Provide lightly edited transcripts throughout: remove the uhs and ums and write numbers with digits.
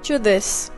Picture this.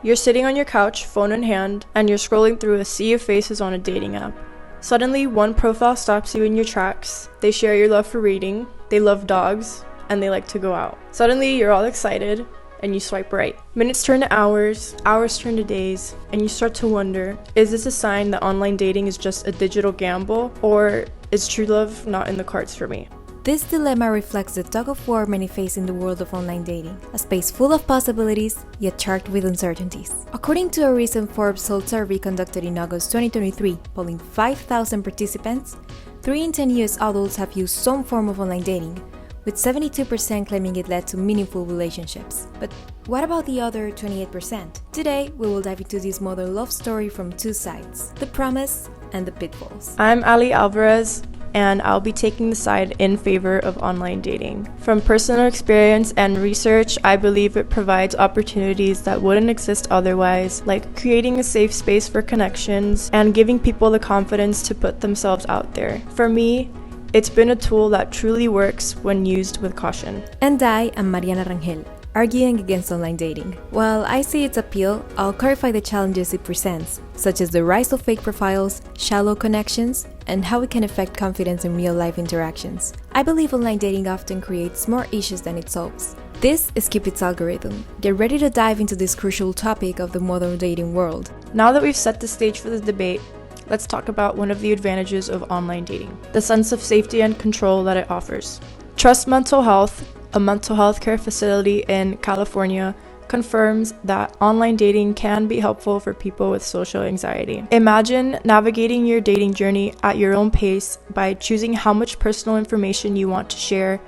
You're sitting on your couch, phone in hand, and you're scrolling through a sea of faces on a dating app. Suddenly, one profile stops you in your tracks. They share your love for reading, they love dogs, and they like to go out. Suddenly, you're all excited, and you swipe right. Minutes turn to hours, hours turn to days, and you start to wonder, is this a sign that online dating is just a digital gamble, or is true love not in the cards for me? This dilemma reflects the tug-of-war many face in the world of online dating, a space full of possibilities, yet charged with uncertainties. According to a recent Forbes Soul survey conducted in August 2023, polling 5,000 participants, 3 in 10 US adults have used some form of online dating, with 72% claiming it led to meaningful relationships. But what about the other 28%? Today, we will dive into this modern love story from two sides, the promise and the pitfalls. I'm Ali Alvarez, and I'll be taking the side in favor of online dating. From personal experience and research, I believe it provides opportunities that wouldn't exist otherwise, like creating a safe space for connections and giving people the confidence to put themselves out there. For me, it's been a tool that truly works when used with caution. And I am Mariana Rangel, arguing against online dating. While I see its appeal, I'll clarify the challenges it presents, such as the rise of fake profiles, shallow connections, and how it can affect confidence in real-life interactions. I believe online dating often creates more issues than it solves. This is Cupid's algorithm. Get ready to dive into this crucial topic of the modern dating world. Now that we've set the stage for the debate, let's talk about one of the advantages of online dating, the sense of safety and control that it offers. Trust Mental Health, a mental health care facility in California, confirms that online dating can be helpful for people with social anxiety. Imagine navigating your dating journey at your own pace by choosing how much personal information you want to share,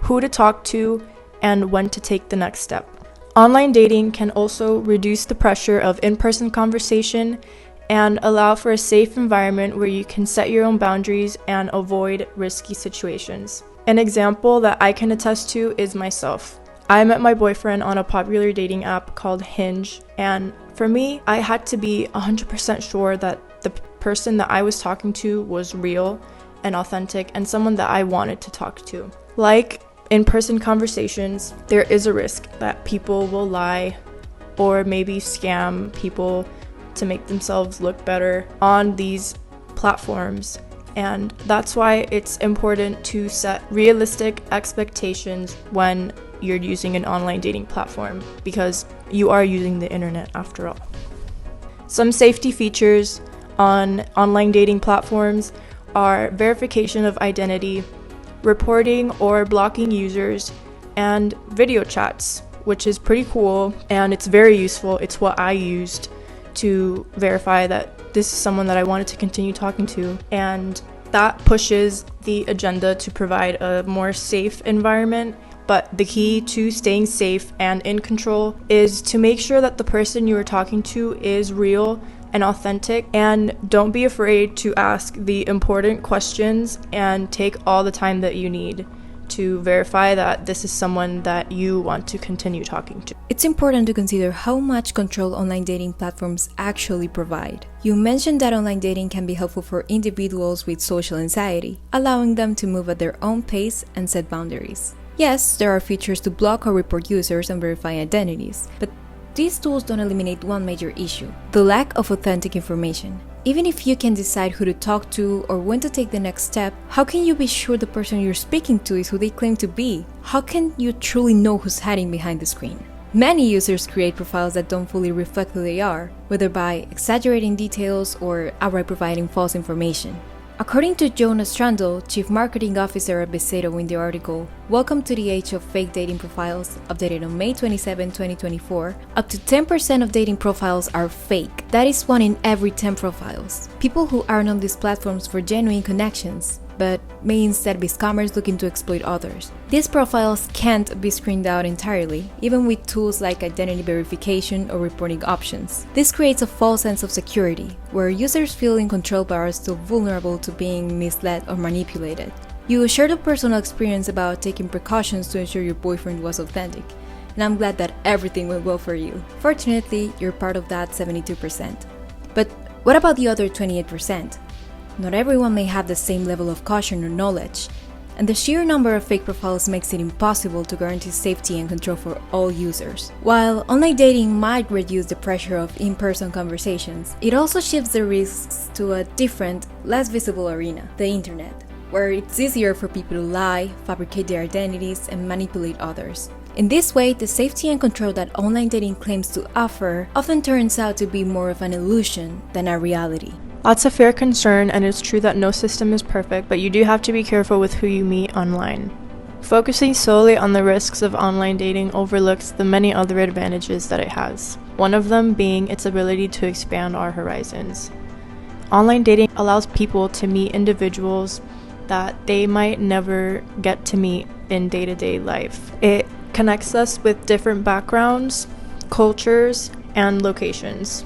who to talk to, and when to take the next step. Online dating can also reduce the pressure of in-person conversation and allow for a safe environment where you can set your own boundaries and avoid risky situations. An example that I can attest to is myself. I met my boyfriend on a popular dating app called Hinge, and for me, I had to be 100% sure that the person that I was talking to was real and authentic and someone that I wanted to talk to. Like in-person conversations, there is a risk that people will lie or maybe scam people to make themselves look better on these platforms. And that's why it's important to set realistic expectations when you're using an online dating platform, because you are using the internet after all. Some safety features on online dating platforms are verification of identity, reporting or blocking users, and video chats, which is pretty cool and it's very useful. It's what I used to verify that this is someone that I wanted to continue talking to, and that pushes the agenda to provide a more safe environment. But the key to staying safe and in control is to make sure that the person you are talking to is real and authentic, and don't be afraid to ask the important questions and take all the time that you need to verify that this is someone that you want to continue talking to. It's important to consider how much control online dating platforms actually provide. You mentioned that online dating can be helpful for individuals with social anxiety, allowing them to move at their own pace and set boundaries. Yes, there are features to block or report users and verify identities, but these tools don't eliminate one major issue: the lack of authentic information. Even if you can decide who to talk to or when to take the next step, how can you be sure the person you're speaking to is who they claim to be? How can you truly know who's hiding behind the screen? Many users create profiles that don't fully reflect who they are, whether by exaggerating details or outright providing false information. According to Jonas Strandl, Chief Marketing Officer at Bezeto, in the article "Welcome to the Age of Fake Dating Profiles," updated on May 27, 2024, up to 10% of dating profiles are fake. That is 1 in every 10 profiles. People who aren't on these platforms for genuine connections, but may instead be scammers looking to exploit others. These profiles can't be screened out entirely, even with tools like identity verification or reporting options. This creates a false sense of security, where users feel in control but are still vulnerable to being misled or manipulated. You shared a personal experience about taking precautions to ensure your boyfriend was authentic, and I'm glad that everything went well for you. Fortunately, you're part of that 72%. But what about the other 28%? Not everyone may have the same level of caution or knowledge. and the sheer number of fake profiles makes it impossible to guarantee safety and control for all users. While online dating might reduce the pressure of in-person conversations, it also shifts the risks to a different, less visible arena, the internet, where it's easier for people to lie, fabricate their identities, and manipulate others. In this way, the safety and control that online dating claims to offer often turns out to be more of an illusion than a reality. That's a fair concern, and it's true that no system is perfect, but you do have to be careful with who you meet online. Focusing solely on the risks of online dating overlooks the many other advantages that it has, one of them being its ability to expand our horizons. Online dating allows people to meet individuals that they might never get to meet in day-to-day life. It connects us with different backgrounds, cultures, and locations.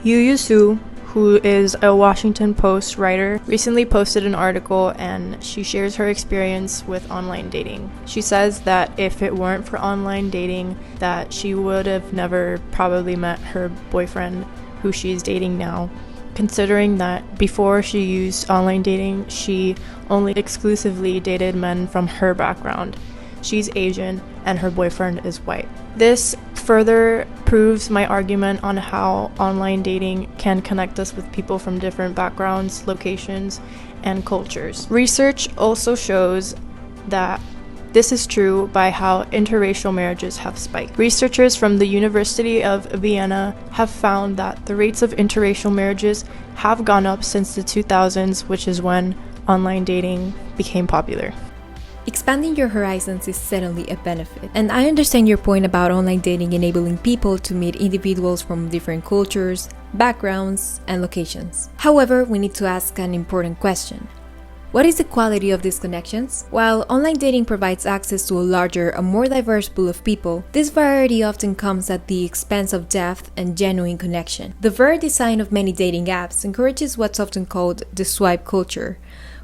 Yu Su, who is a Washington Post writer, recently posted an article and she shares her experience with online dating. She says that if it weren't for online dating, that she would have never probably met her boyfriend, who she's dating now, considering that before she used online dating, she only exclusively dated men from her background. She's Asian and her boyfriend is white. This further proves my argument on how online dating can connect us with people from different backgrounds, locations, and cultures. Research also shows that this is true by how interracial marriages have spiked. Researchers from the University of Vienna have found that the rates of interracial marriages have gone up since the 2000s, which is when online dating became popular. Expanding your horizons is certainly a benefit, and I understand your point about online dating enabling people to meet individuals from different cultures, backgrounds, and locations. However, we need to ask an important question. What is the quality of these connections? While online dating provides access to a larger and more diverse pool of people, this variety often comes at the expense of depth and genuine connection. The very design of many dating apps encourages what's often called the swipe culture,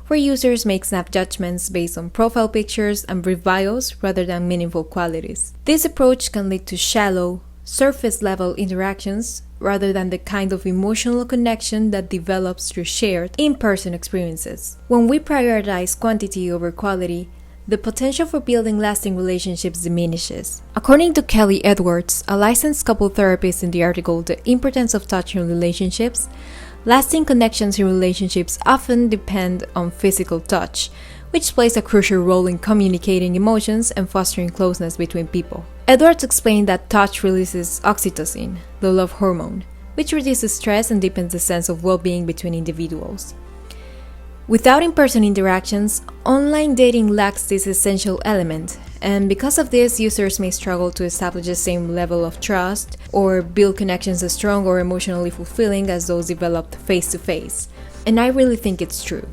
where users make snap judgments based on profile pictures and brief bios rather than meaningful qualities. This approach can lead to shallow, surface-level interactions rather than the kind of emotional connection that develops through shared, in-person experiences. When we prioritize quantity over quality, the potential for building lasting relationships diminishes. According to Kelly Edwards, a licensed couple therapist in the article The Importance of Touch in Relationships, lasting connections in relationships often depend on physical touch, which plays a crucial role in communicating emotions and fostering closeness between people. Edwards explained that touch releases oxytocin, the love hormone, which reduces stress and deepens the sense of well-being between individuals. Without in-person interactions, online dating lacks this essential element, and because of this, users may struggle to establish the same level of trust or build connections as strong or emotionally fulfilling as those developed face-to-face. And I really think it's true.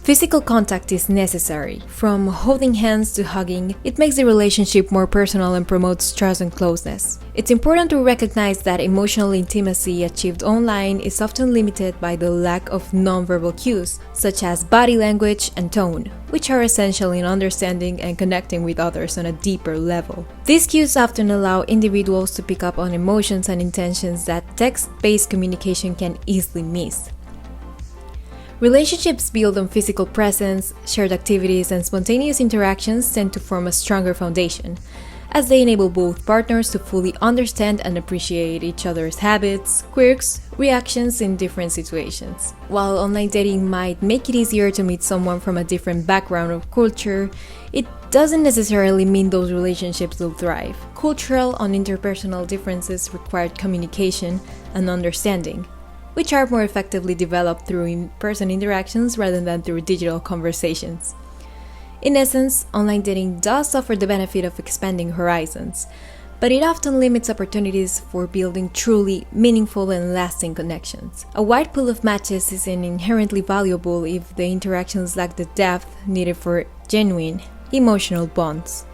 Physical contact is necessary. From holding hands to hugging, it makes the relationship more personal and promotes trust and closeness. It's important to recognize that emotional intimacy achieved online is often limited by the lack of nonverbal cues, such as body language and tone, which are essential in understanding and connecting with others on a deeper level. These cues often allow individuals to pick up on emotions and intentions that text-based communication can easily miss. Relationships built on physical presence, shared activities, and spontaneous interactions tend to form a stronger foundation, as they enable both partners to fully understand and appreciate each other's habits, quirks, reactions in different situations. While online dating might make it easier to meet someone from a different background or culture, it doesn't necessarily mean those relationships will thrive. Cultural and interpersonal differences require communication and understanding, which are more effectively developed through in-person interactions rather than through digital conversations. In essence, online dating does offer the benefit of expanding horizons, but it often limits opportunities for building truly meaningful and lasting connections. A wide pool of matches isn't inherently valuable if the interactions lack the depth needed for genuine, emotional bonds.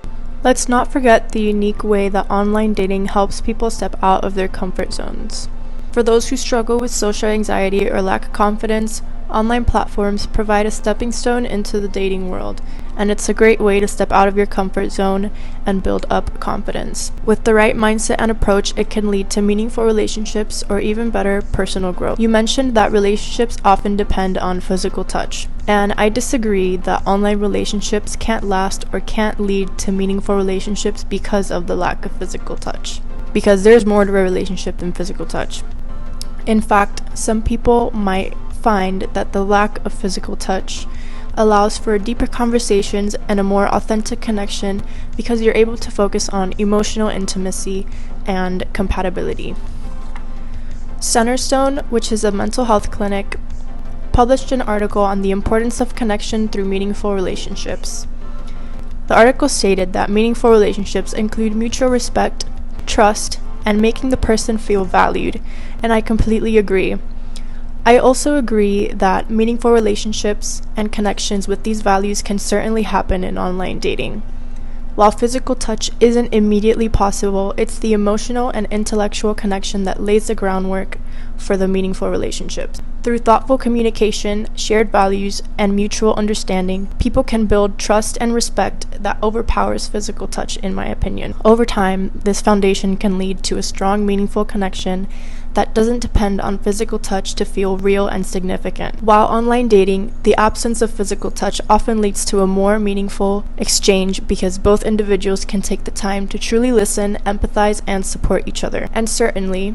Let's not forget the unique way that online dating helps people step out of their comfort zones. For those who struggle with social anxiety or lack confidence, online platforms provide a stepping stone into the dating world, and it's a great way to step out of your comfort zone and build up confidence. With the right mindset and approach, it can lead to meaningful relationships or even better personal growth. You mentioned that relationships often depend on physical touch, and I disagree that online relationships can't last or can't lead to meaningful relationships because of the lack of physical touch. Because there's more to a relationship than physical touch. In fact, some people might find that the lack of physical touch allows for deeper conversations and a more authentic connection because you're able to focus on emotional intimacy and compatibility. Centerstone, which is a mental health clinic, published an article on the importance of connection through meaningful relationships. The article stated that meaningful relationships include mutual respect, trust, and making the person feel valued, and I completely agree. I also agree that meaningful relationships and connections with these values can certainly happen in online dating. While physical touch isn't immediately possible, it's the emotional and intellectual connection that lays the groundwork for the meaningful relationships. Through thoughtful communication, shared values, and mutual understanding, people can build trust and respect that overpowers physical touch, in my opinion. Over time, this foundation can lead to a strong, meaningful connection that doesn't depend on physical touch to feel real and significant. While online dating, the absence of physical touch often leads to a more meaningful exchange because both individuals can take the time to truly listen, empathize, and support each other. And certainly,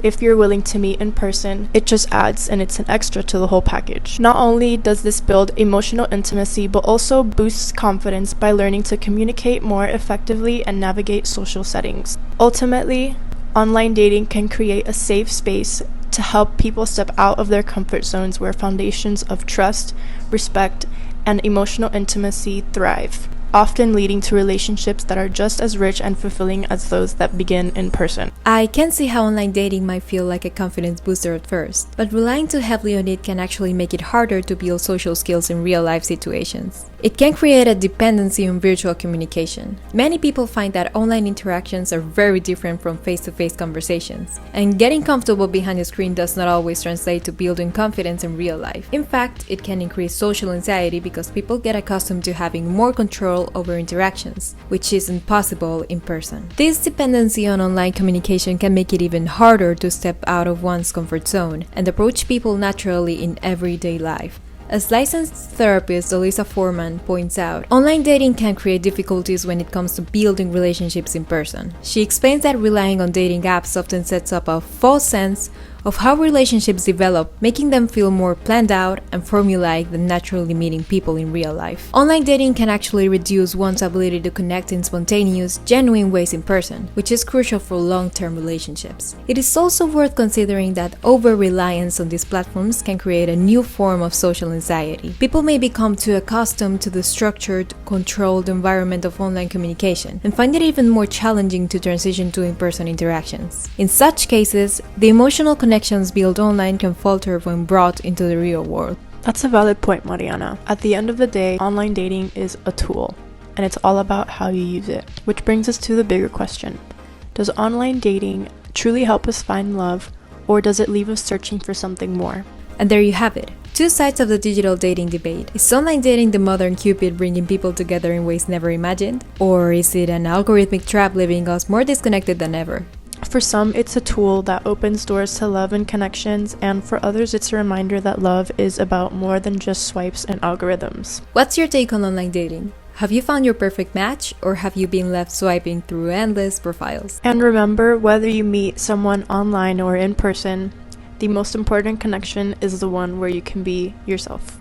if you're willing to meet in person, it just adds and it's an extra to the whole package. Not only does this build emotional intimacy, but also boosts confidence by learning to communicate more effectively and navigate social settings. Ultimately, online dating can create a safe space to help people step out of their comfort zones where foundations of trust, respect, and emotional intimacy thrive, often leading to relationships that are just as rich and fulfilling as those that begin in person. I can see how online dating might feel like a confidence booster at first, but relying too heavily on it can actually make it harder to build social skills in real-life situations. It can create a dependency on virtual communication. Many people find that online interactions are very different from face-to-face conversations, and getting comfortable behind a screen does not always translate to building confidence in real life. In fact, it can increase social anxiety because people get accustomed to having more control over interactions, which isn't possible in person. This dependency on online communication can make it even harder to step out of one's comfort zone and approach people naturally in everyday life. As licensed therapist Elisa Foreman points out, online dating can create difficulties when it comes to building relationships in person. She explains that relying on dating apps often sets up a false sense of how relationships develop, making them feel more planned out and formulaic than naturally meeting people in real life. Online dating can actually reduce one's ability to connect in spontaneous, genuine ways in person, which is crucial for long-term relationships. It is also worth considering that over-reliance on these platforms can create a new form of social anxiety. People may become too accustomed to the structured, controlled environment of online communication and find it even more challenging to transition to in-person interactions. In such cases, the emotional connections built online can falter when brought into the real world. That's a valid point, Mariana. At the end of the day, online dating is a tool, and it's all about how you use it. Which brings us to the bigger question. Does online dating truly help us find love, or does it leave us searching for something more? And there you have it. Two sides of the digital dating debate. Is online dating the modern Cupid bringing people together in ways never imagined? Or is it an algorithmic trap leaving us more disconnected than ever? For some, it's a tool that opens doors to love and connections, and for others, it's a reminder that love is about more than just swipes and algorithms. What's your take on online dating? Have you found your perfect match, or have you been left swiping through endless profiles? And remember, whether you meet someone online or in person, the most important connection is the one where you can be yourself.